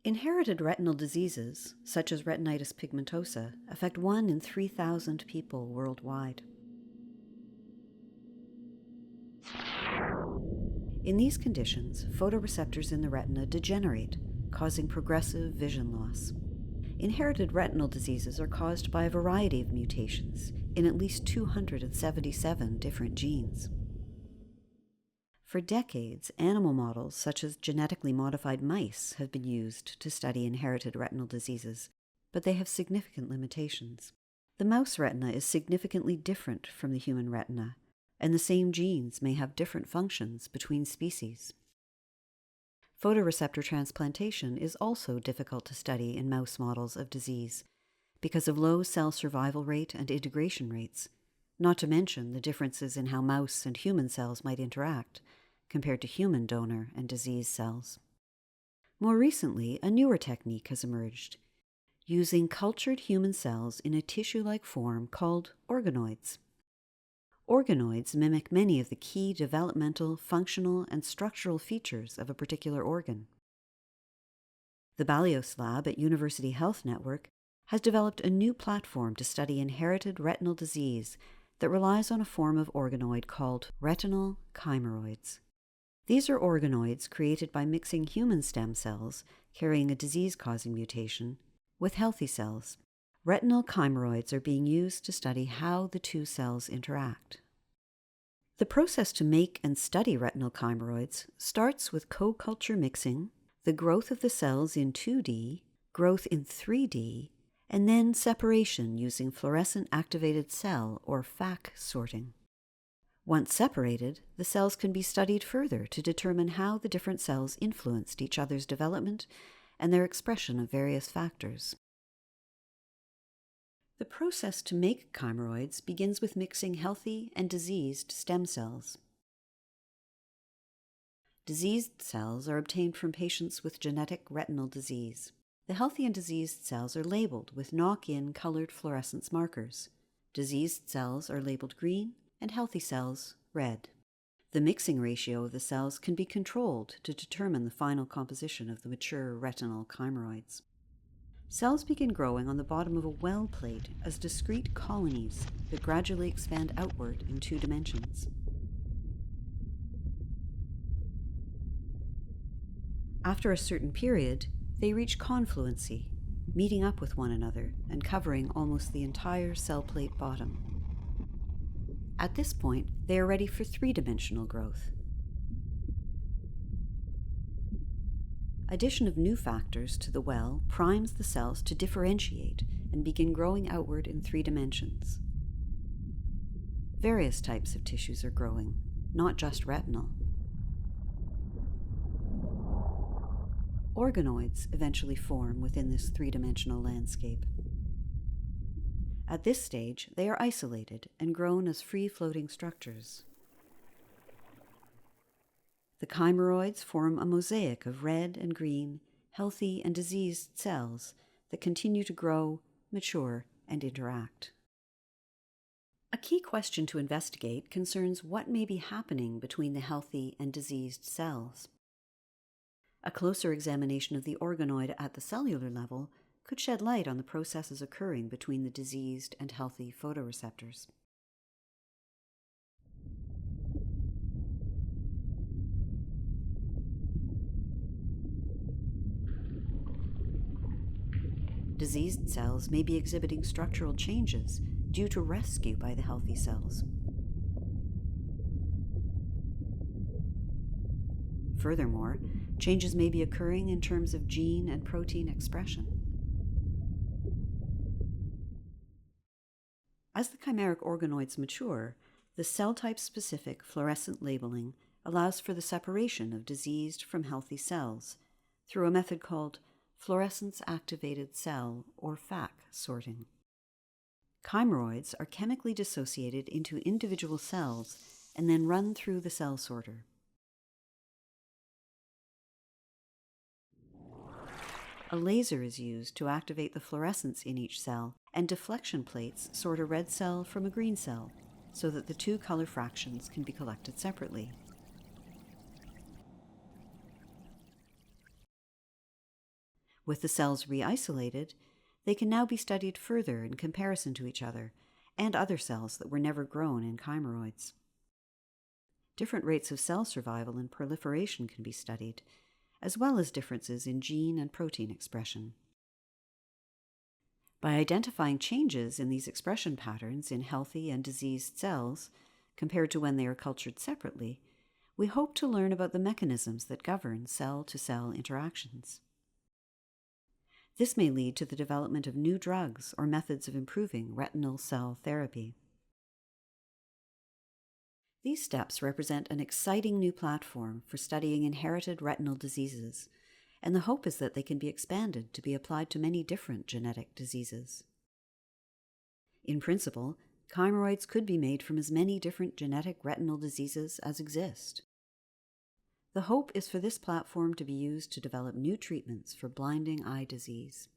Inherited retinal diseases, such as retinitis pigmentosa, affect 1 in 3,000 people worldwide. In these conditions, photoreceptors in the retina degenerate, causing progressive vision loss. Inherited retinal diseases are caused by a variety of mutations in at least 277 different genes. For decades, animal models such as genetically modified mice have been used to study inherited retinal diseases, but they have significant limitations. The mouse retina is significantly different from the human retina, and the same genes may have different functions between species. Photoreceptor transplantation is also difficult to study in mouse models of disease because of low cell survival rate and integration rates, not to mention the differences in how mouse and human cells might interact compared to human donor and disease cells. More recently, a newer technique has emerged, using cultured human cells in a tissue-like form called organoids. Organoids mimic many of the key developmental, functional, and structural features of a particular organ. The Balios Lab at University Health Network has developed a new platform to study inherited retinal disease that relies on a form of organoid called retinal chimeroids. These are organoids created by mixing human stem cells carrying a disease-causing mutation with healthy cells. Retinal chimeroids are being used to study how the two cells interact. The process to make and study retinal chimeroids starts with co-culture mixing, the growth of the cells in 2D, growth in 3D, and then separation using fluorescent activated cell or FAC sorting. Once separated, the cells can be studied further to determine how the different cells influenced each other's development and their expression of various factors. The process to make chimeroids begins with mixing healthy and diseased stem cells. Diseased cells are obtained from patients with genetic retinal disease. The healthy and diseased cells are labeled with knock-in colored fluorescence markers. Diseased cells are labeled green and healthy cells red. The mixing ratio of the cells can be controlled to determine the final composition of the mature retinal chimeroids. Cells begin growing on the bottom of a well plate as discrete colonies that gradually expand outward in 2 dimensions. After a certain period, they reach confluency, meeting up with one another and covering almost the entire cell plate bottom. At this point, they are ready for 3-dimensional growth. Addition of new factors to the well primes the cells to differentiate and begin growing outward in 3 dimensions. Various types of tissues are growing, not just retinal. Organoids eventually form within this 3-dimensional landscape. At this stage, they are isolated and grown as free-floating structures. The chimeroids form a mosaic of red and green, healthy and diseased cells that continue to grow, mature, and interact. A key question to investigate concerns what may be happening between the healthy and diseased cells. A closer examination of the organoid at the cellular level could shed light on the processes occurring between the diseased and healthy photoreceptors. Diseased cells may be exhibiting structural changes due to rescue by the healthy cells. Furthermore, changes may be occurring in terms of gene and protein expression. As the chimeric organoids mature, the cell-type-specific fluorescent labeling allows for the separation of diseased from healthy cells through a method called fluorescence-activated cell, or FAC, sorting. Chimeroids are chemically dissociated into individual cells and then run through the cell sorter. A laser is used to activate the fluorescence in each cell, and deflection plates sort a red cell from a green cell so that the 2 color fractions can be collected separately. With the cells re-isolated, they can now be studied further in comparison to each other and other cells that were never grown in chimeroids. Different rates of cell survival and proliferation can be studied, as well as differences in gene and protein expression. By identifying changes in these expression patterns in healthy and diseased cells, compared to when they are cultured separately, we hope to learn about the mechanisms that govern cell-to-cell interactions. This may lead to the development of new drugs or methods of improving retinal cell therapy. These steps represent an exciting new platform for studying inherited retinal diseases, and the hope is that they can be expanded to be applied to many different genetic diseases. In principle, chimeroids could be made from as many different genetic retinal diseases as exist. The hope is for this platform to be used to develop new treatments for blinding eye disease.